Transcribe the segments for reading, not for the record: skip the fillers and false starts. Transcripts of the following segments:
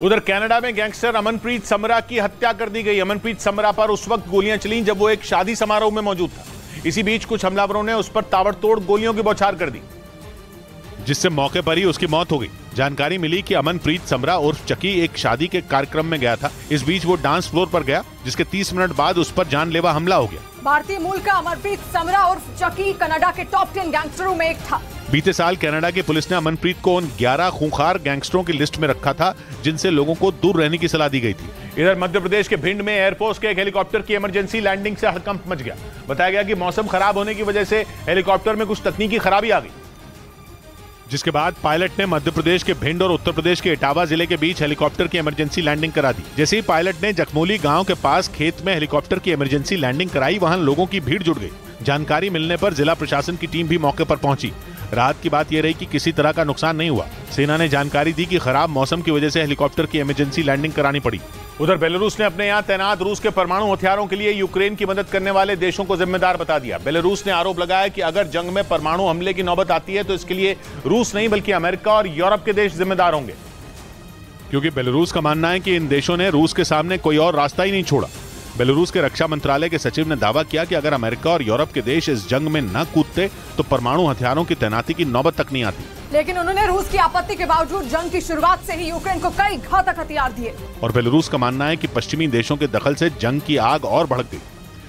उधर कनाडा में गैंगस्टर अमनप्रीत समरा की हत्या कर दी गई। अमनप्रीत समरा पर उस वक्त गोलियां चलीं जब वो एक शादी समारोह में मौजूद था। इसी बीच कुछ हमलावरों ने उस पर ताबड़तोड़ गोलियों की बौछार कर दी, जिससे मौके पर ही उसकी मौत हो गई। जानकारी मिली कि अमनप्रीत समरा उर्फ चकी एक शादी के कार्यक्रम में गया था। इस बीच वो डांस फ्लोर पर गया, जिसके 30 मिनट बाद उस पर जानलेवा हमला हो गया। भारतीय मूल का अमनप्रीत समरा उर्फ चकी कनाडा के टॉप 10 गैंगस्टरों में एक था। बीते साल कनाडा की पुलिस ने अमनप्रीत को उन 11 खूंखार गैंगस्टरों की लिस्ट में रखा था, जिनसे लोगों को दूर रहने की सलाह दी गई थी। इधर मध्य प्रदेश के भिंड में एयरफोर्स के एक हेलीकॉप्टर की इमरजेंसी लैंडिंग से हड़कंप मच गया। बताया गया कि मौसम खराब होने की वजह से हेलीकॉप्टर में कुछ तकनीकी खराबी आ गई, जिसके बाद पायलट ने मध्य प्रदेश के भिंड और उत्तर प्रदेश के इटावा जिले के बीच हेलीकॉप्टर की इमरजेंसी लैंडिंग करा दी। जैसे ही पायलट ने जखमोली गांव के पास खेत में हेलीकॉप्टर की इमरजेंसी लैंडिंग कराई, वहां लोगों की भीड़ जुट गई। जानकारी मिलने पर जिला प्रशासन की टीम भी मौके पर पहुंची। राहत की बात यह रही कि किसी तरह का नुकसान नहीं हुआ। सेना ने जानकारी दी कि खराब मौसम की वजह से हेलीकॉप्टर की इमरजेंसी लैंडिंग करानी पड़ी। उधर बेलारूस ने अपने यहाँ तैनात रूस के परमाणु हथियारों के लिए यूक्रेन की मदद करने वाले देशों को जिम्मेदार बता दिया। बेलारूस ने आरोप लगाया कि अगर जंग में परमाणु हमले की नौबत आती है तो इसके लिए रूस नहीं बल्कि अमेरिका और यूरोप के देश जिम्मेदार होंगे, क्योंकि बेलारूस का मानना है कि इन देशों ने रूस के सामने कोई और रास्ता ही नहीं छोड़ा। बेलारूस के रक्षा मंत्रालय के सचिव ने दावा किया कि अगर अमेरिका और यूरोप के देश इस जंग में न कूदते तो परमाणु हथियारों की तैनाती की नौबत तक नहीं आती। लेकिन उन्होंने रूस की आपत्ति के बावजूद जंग की शुरुआत से ही यूक्रेन को कई घातक हथियार दिए। और बेलारूस का मानना है कि पश्चिमी देशों के दखल से जंग की आग और भड़क गई।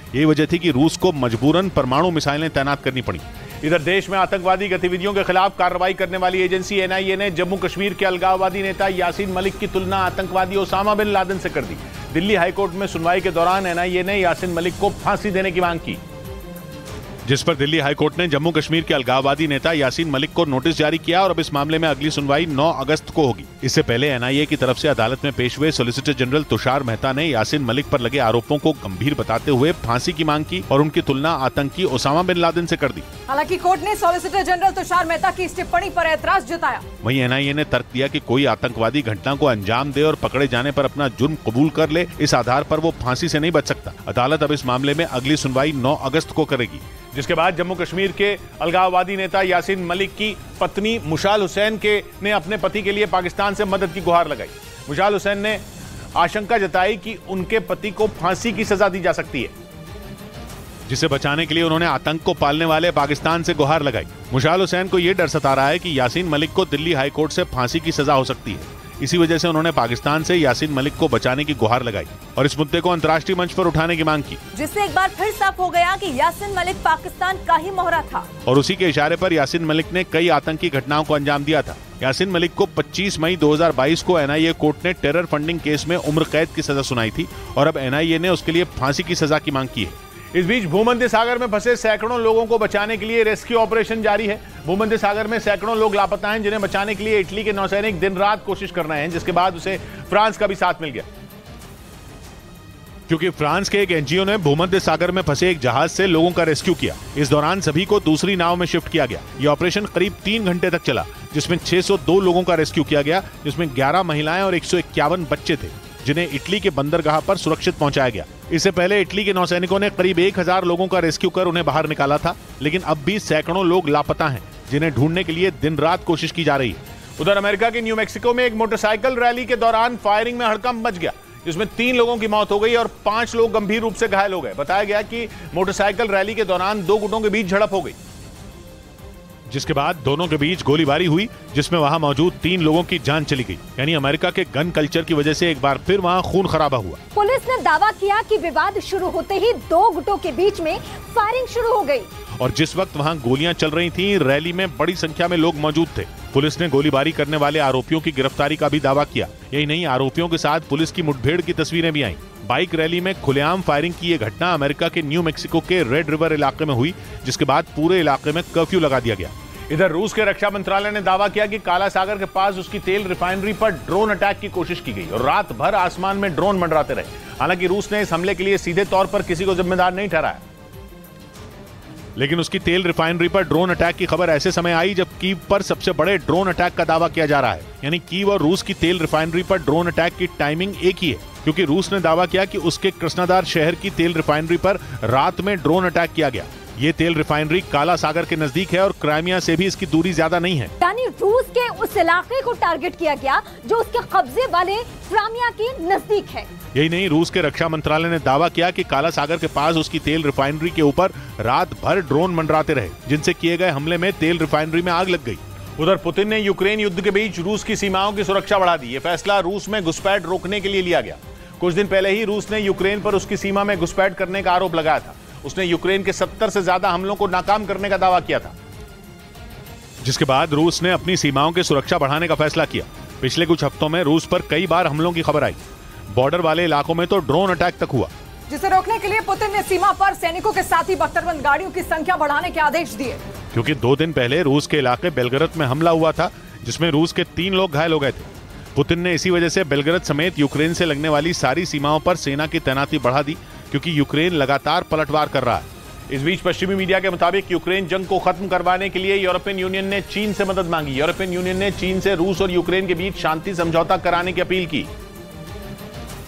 यही वजह थी कि रूस को मजबूरन परमाणु मिसाइलें तैनात करनी पड़ी। इधर देश में आतंकवादी गतिविधियों के खिलाफ कार्रवाई करने वाली एजेंसी एनआईए ने जम्मू कश्मीर के अलगाववादी नेता यासीन मलिक की तुलना आतंकवादी ओसामा बिन लादेन से कर दी। दिल्ली हाईकोर्ट में सुनवाई के दौरान एनआईए ने यासीन मलिक को फांसी देने की मांग की, जिस पर दिल्ली हाईकोर्ट ने जम्मू कश्मीर के अलगाववादी नेता यासीन मलिक को नोटिस जारी किया और अब इस मामले में अगली सुनवाई 9 अगस्त को होगी। इससे पहले एनआईए की तरफ से अदालत में पेश हुए सॉलिसिटर जनरल तुषार मेहता ने यासीन मलिक पर लगे आरोपों को गंभीर बताते हुए फांसी की मांग की और उनकी तुलना आतंकी ओसामा बिन लादेन से कर दी। हालांकि कोर्ट ने सॉलिसिटर जनरल तुषार मेहता की इस टिप्पणी पर ऐतराज जताया। वहीं एनआईए ने तर्क दिया कि कोई आतंकवादी घटना को अंजाम दे और पकड़े जाने पर अपना जुर्म कबूल कर ले, इस आधार पर वो फांसी से नहीं बच सकता। अदालत अब इस मामले में अगली सुनवाई 9 अगस्त को करेगी, जिसके बाद जम्मू कश्मीर के अलगाववादी नेता यासीन मलिक की पत्नी मुशाल हुसैन ने अपने पति के लिए पाकिस्तान से मदद की गुहार लगाई। मुशाल हुसैन ने आशंका जताई कि उनके पति को फांसी की सजा दी जा सकती है, जिसे बचाने के लिए उन्होंने आतंक को पालने वाले पाकिस्तान से गुहार लगाई। मुशाल हुसैन को यह डर सता रहा है कि यासीन मलिक को दिल्ली हाईकोर्ट से फांसी की सजा हो सकती है। इसी वजह से उन्होंने पाकिस्तान से यासीन मलिक को बचाने की गुहार लगाई और इस मुद्दे को अंतर्राष्ट्रीय मंच पर उठाने की मांग की, जिससे एक बार फिर साफ हो गया कि यासीन मलिक पाकिस्तान का ही मोहरा था और उसी के इशारे पर यासीन मलिक ने कई आतंकी घटनाओं को अंजाम दिया था। यासीन मलिक को 25 मई 2022 को एनआईए कोर्ट ने टेरर फंडिंग केस में उम्र कैद की सजा सुनाई थी और अब एनआईए ने उसके लिए फांसी की सजा की मांग की है। इस बीच भूमध्य सागर में फंसे सैकड़ों लोगों को बचाने के लिए रेस्क्यू ऑपरेशन जारी है। भूमध्य सागर में सैकड़ों लोग लापता हैं, जिन्हें बचाने के लिए इटली के नौसैनिक दिन रात कोशिश कर रहे हैं, जिसके बाद उसे फ्रांस का भी साथ मिल गया, क्योंकि फ्रांस के एक एनजीओ ने भूमध्य सागर में फंसे एक जहाज से लोगों का रेस्क्यू किया। इस दौरान सभी को दूसरी नाव में शिफ्ट किया गया। ये ऑपरेशन करीब 3 घंटे तक चला, जिसमें 602 लोगों का रेस्क्यू किया गया, जिसमें 11 महिलाएं और 151 बच्चे थे, जिन्हें इटली के बंदरगाह पर सुरक्षित पहुंचाया गया। इससे पहले इटली के नौसैनिकों ने करीब 1000 लोगों का रेस्क्यू कर उन्हें बाहर निकाला था, लेकिन अब भी सैकड़ों लोग लापता हैं, जिन्हें ढूंढने के लिए दिन रात कोशिश की जा रही है। उधर अमेरिका के न्यू मैक्सिको में एक मोटरसाइकिल रैली के दौरान फायरिंग में हड़कंप मच गया, जिसमें 3 लोगों की मौत हो गई और 5 लोग गंभीर रूप से घायल हो गए। बताया गया कि मोटरसाइकिल रैली के दौरान 2 गुटों के बीच झड़प हो गई, जिसके बाद दोनों के बीच गोलीबारी हुई, जिसमें वहां मौजूद 3 लोगों की जान चली गई। यानी अमेरिका के गन कल्चर की वजह से एक बार फिर वहां खून खराबा हुआ। पुलिस ने दावा किया कि विवाद शुरू होते ही 2 गुटों के बीच में फायरिंग शुरू हो गई और जिस वक्त वहां गोलियां चल रही थीं, रैली में बड़ी संख्या में लोग मौजूद थे। पुलिस ने गोलीबारी करने वाले आरोपियों की गिरफ्तारी का भी दावा किया। यही नहीं, आरोपियों के साथ पुलिस की मुठभेड़ की तस्वीरें भी आईं। बाइक रैली में खुलेआम फायरिंग की यह घटना अमेरिका के न्यू मैक्सिको के रेड रिवर इलाके में हुई, जिसके बाद पूरे इलाके में कर्फ्यू लगा दिया गया। इधर रूस के रक्षा मंत्रालय ने दावा किया कि काला सागर के पास उसकी तेल रिफाइनरी पर ड्रोन अटैक की कोशिश की गई और रात भर आसमान में ड्रोन मंडराते रहे। हालांकि रूस ने इस हमले के लिए सीधे तौर पर किसी को जिम्मेदार नहीं ठहराया, लेकिन उसकी तेल रिफाइनरी पर ड्रोन अटैक की खबर ऐसे समय आई जब कीव पर सबसे बड़े ड्रोन अटैक का दावा किया जा रहा है। यानी कीव और रूस की तेल रिफाइनरी पर ड्रोन अटैक की टाइमिंग एक ही है, क्योंकि रूस ने दावा किया कि उसके कृष्णादार शहर की तेल रिफाइनरी पर रात में ड्रोन अटैक किया गया। ये तेल रिफाइनरी काला सागर के नजदीक है और क्राइमिया से भी इसकी दूरी ज्यादा नहीं है। यानी रूस के उस इलाके को टारगेट किया गया जो उसके कब्जे वाले क्राइमिया के नजदीक है। यही नहीं, रूस के रक्षा मंत्रालय ने दावा किया कि काला सागर के पास उसकी तेल रिफाइनरी के ऊपर रात भर ड्रोन मंडराते रहे, जिनसे किए गए हमले में तेल रिफाइनरी में आग लग गई। उधर पुतिन ने यूक्रेन युद्ध के बीच रूस की सीमाओं की सुरक्षा बढ़ा दी। ये फैसला रूस में घुसपैठ रोकने के लिए लिया गया। कुछ दिन पहले ही रूस ने यूक्रेन पर उसकी सीमा में घुसपैठ करने का आरोप लगाया था। उसने यूक्रेन के 70 से ज्यादा हमलों को नाकाम करने का दावा किया था, जिसके बाद रूस ने अपनी सीमाओं की सुरक्षा बढ़ाने का फैसला किया। पिछले कुछ हफ्तों में रूस पर कई बार हमलों की खबर आई। बॉर्डर वाले इलाकों में तो ड्रोन अटैक तक हुआ, जिसे रोकने के लिए पुतिन ने सीमा पर सैनिकों के साथ ही बख्तरबंद गाड़ियों की संख्या बढ़ाने के आदेश दिए। क्योंकि 2 दिन पहले रूस के इलाके बेलगरद में हमला हुआ था, जिसमें रूस के 3 लोग घायल हो गए थे। पुतिन ने इसी वजह से बेलगरद समेत यूक्रेन से लगने वाली सारी सीमाओं पर सेना की तैनाती बढ़ा दी, क्योंकि यूक्रेन लगातार पलटवार कर रहा है। इस बीच पश्चिमी मीडिया के मुताबिक यूक्रेन जंग को खत्म करवाने के लिए यूरोपियन यूनियन ने चीन से मदद मांगी। यूरोपियन यूनियन ने चीन से रूस और यूक्रेन के बीच शांति समझौता कराने की अपील की,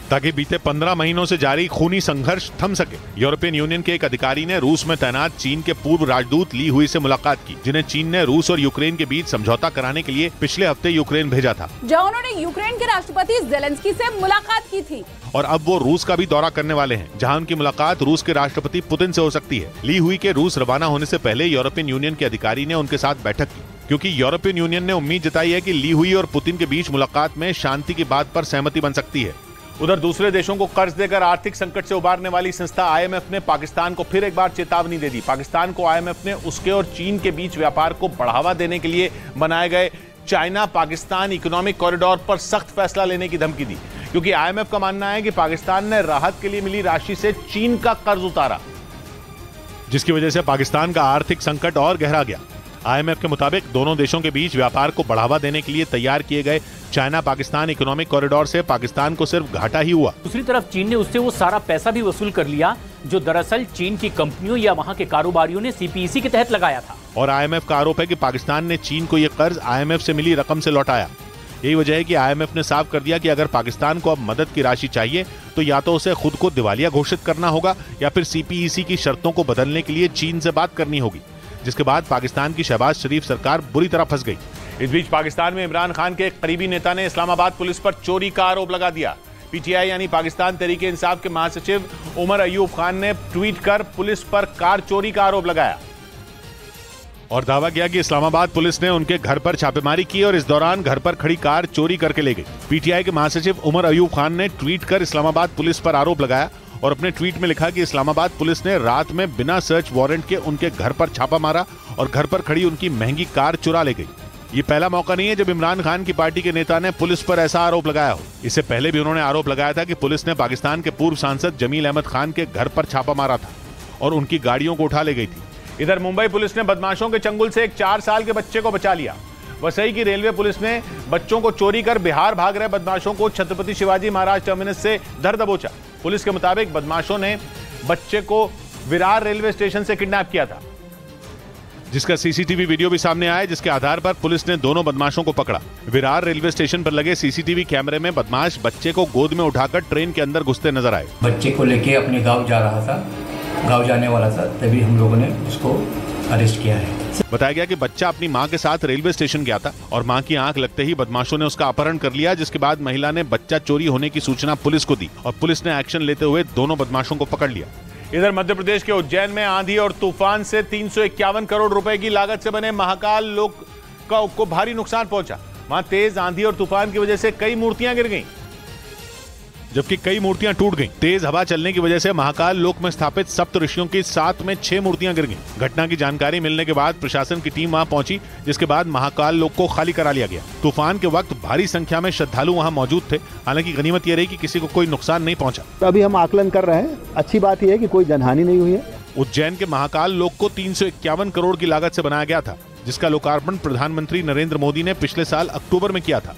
ताकि बीते 15 महीनों से जारी खूनी संघर्ष थम सके। यूरोपियन यूनियन के एक अधिकारी ने रूस में तैनात चीन के पूर्व राजदूत ली हुई से मुलाकात की, जिन्हें चीन ने रूस और यूक्रेन के बीच समझौता कराने के लिए पिछले हफ्ते यूक्रेन भेजा था, जहां उन्होंने यूक्रेन के राष्ट्रपति जेलेंस्की से मुलाकात की थी। और अब वो रूस का भी दौरा करने वाले हैं, जहां उनकी मुलाकात रूस के राष्ट्रपति पुतिन से हो सकती है। ली हुई के रूस रवाना होने से पहले यूरोपियन यूनियन के अधिकारी ने उनके साथ बैठक की, क्योंकि यूरोपियन यूनियन ने उम्मीद जताई है कि ली हुई और पुतिन के बीच मुलाकात में शांति की बात पर सहमति बन सकती है। उधर दूसरे देशों को कर्ज देकर आर्थिक संकट से उबारने वाली संस्था IMF ने पाकिस्तान को फिर एक बार चेतावनी दे दी। पाकिस्तान को IMF ने उसके और चीन के बीच व्यापार को बढ़ावा देने के लिए बनाए गए चाइना पाकिस्तान इकोनॉमिक कॉरिडोर पर सख्त फैसला लेने की धमकी दी, क्योंकि IMF का मानना है कि पाकिस्तान ने राहत के लिए मिली राशि से चीन का कर्ज उतारा, जिसकी वजह से पाकिस्तान का आर्थिक संकट और गहरा गया। IMF के मुताबिक दोनों देशों के बीच व्यापार को बढ़ावा देने के लिए तैयार किए गए चाइना पाकिस्तान इकोनॉमिक कॉरिडोर से पाकिस्तान को सिर्फ घाटा ही हुआ। दूसरी तरफ चीन ने उससे वो सारा पैसा भी वसूल कर लिया जो दरअसल चीन की कंपनियों या वहां के कारोबारियों ने CPEC के तहत लगाया था। और IMF का आरोप है कि पाकिस्तान ने चीन को ये कर्ज IMF से मिली रकम से लौटाया। यही वजह है कि IMF ने साफ कर दिया कि अगर पाकिस्तान को अब मदद की राशि चाहिए तो या तो उसे खुद को दिवालिया घोषित करना होगा या फिर CPEC की शर्तों को बदलने के लिए चीन से बात करनी होगी, जिसके बाद पाकिस्तान की शहबाज शरीफ सरकार बुरी तरह फंस गई। इस बीच पाकिस्तान में इमरान खान के एक करीबी नेता ने इस्लामाबाद पुलिस पर चोरी का आरोप लगा दिया। PTI यानी पाकिस्तान तहरीक इंसाफ के महासचिव उमर अयूब खान ने ट्वीट कर पुलिस पर कार चोरी का आरोप लगाया और दावा किया कि इस्लामाबाद पुलिस ने उनके घर पर छापेमारी की और इस दौरान घर पर खड़ी कार चोरी करके ले गई। PTI के महासचिव उमर अयूब खान ने ट्वीट कर इस्लामाबाद पुलिस पर आरोप लगाया और अपने ट्वीट में लिखा कि इस्लामाबाद पुलिस ने रात में बिना सर्च वारंट के उनके घर पर छापा मारा और घर पर खड़ी उनकी महंगी कार चुरा ले गई। ये पहला मौका नहीं है जब इमरान खान की पार्टी के नेता ने पुलिस पर ऐसा आरोप लगाया हो। इससे पहले भी उन्होंने आरोप लगाया था कि पुलिस ने पाकिस्तान के पूर्व सांसद जमील अहमद खान के घर पर छापा मारा था और उनकी गाड़ियों को उठा ले गई थी। इधर मुंबई पुलिस ने बदमाशों के चंगुल से एक 4 साल के बच्चे को बचा लिया। वसई की रेलवे पुलिस ने बच्चों को चोरी कर बिहार भाग रहे बदमाशों को छत्रपति शिवाजी महाराज टर्मिनस से धर दबोचा। पुलिस के मुताबिक बदमाशों ने बच्चे को विरार रेलवे स्टेशन से किडनैप किया था, जिसका CCTV वीडियो भी सामने आया, जिसके आधार पर पुलिस ने दोनों बदमाशों को पकड़ा। विरार रेलवे स्टेशन पर लगे CCTV कैमरे में बदमाश बच्चे को गोद में उठाकर ट्रेन के अंदर घुसते नजर आए। बच्चे को लेके अपने गांव जा रहा था, गांव जाने वाला था, तभी हम लोगों ने उसको अरेस्ट किया है। बताया गया कि बच्चा अपनी मां के साथ रेलवे स्टेशन गया था और मां की आंख लगते ही बदमाशों ने उसका अपहरण कर लिया, जिसके बाद महिला ने बच्चा चोरी होने की सूचना पुलिस को दी और पुलिस ने एक्शन लेते हुए दोनों बदमाशों को पकड़ लिया। इधर मध्य प्रदेश के उज्जैन में आंधी और तूफान से 351 करोड़ रुपए की लागत से बने महाकाल लोक को भारी नुकसान पहुंचा। वहां तेज आंधी और तूफान की वजह से कई मूर्तियां गिर गईं, जबकि कई मूर्तियां टूट गईं। तेज हवा चलने की वजह से महाकाल लोक में स्थापित सप्त ऋषियों की 7 में 6 मूर्तियां गिर गईं। घटना की जानकारी मिलने के बाद प्रशासन की टीम वहां पहुंची, जिसके बाद महाकाल लोक को खाली करा लिया गया। तूफान के वक्त भारी संख्या में श्रद्धालु वहां मौजूद थे। हालांकि गनीमत यह रही कि किसी को कोई नुकसान नहीं पहुंचा। तो अभी हम आकलन कर रहे हैं। अच्छी बात यह है कि कोई जनहानि नहीं हुई है। उज्जैन के महाकाल लोक को 351 करोड़ की लागत से बनाया गया था, जिसका लोकार्पण प्रधानमंत्री नरेंद्र मोदी ने पिछले साल अक्टूबर में किया था।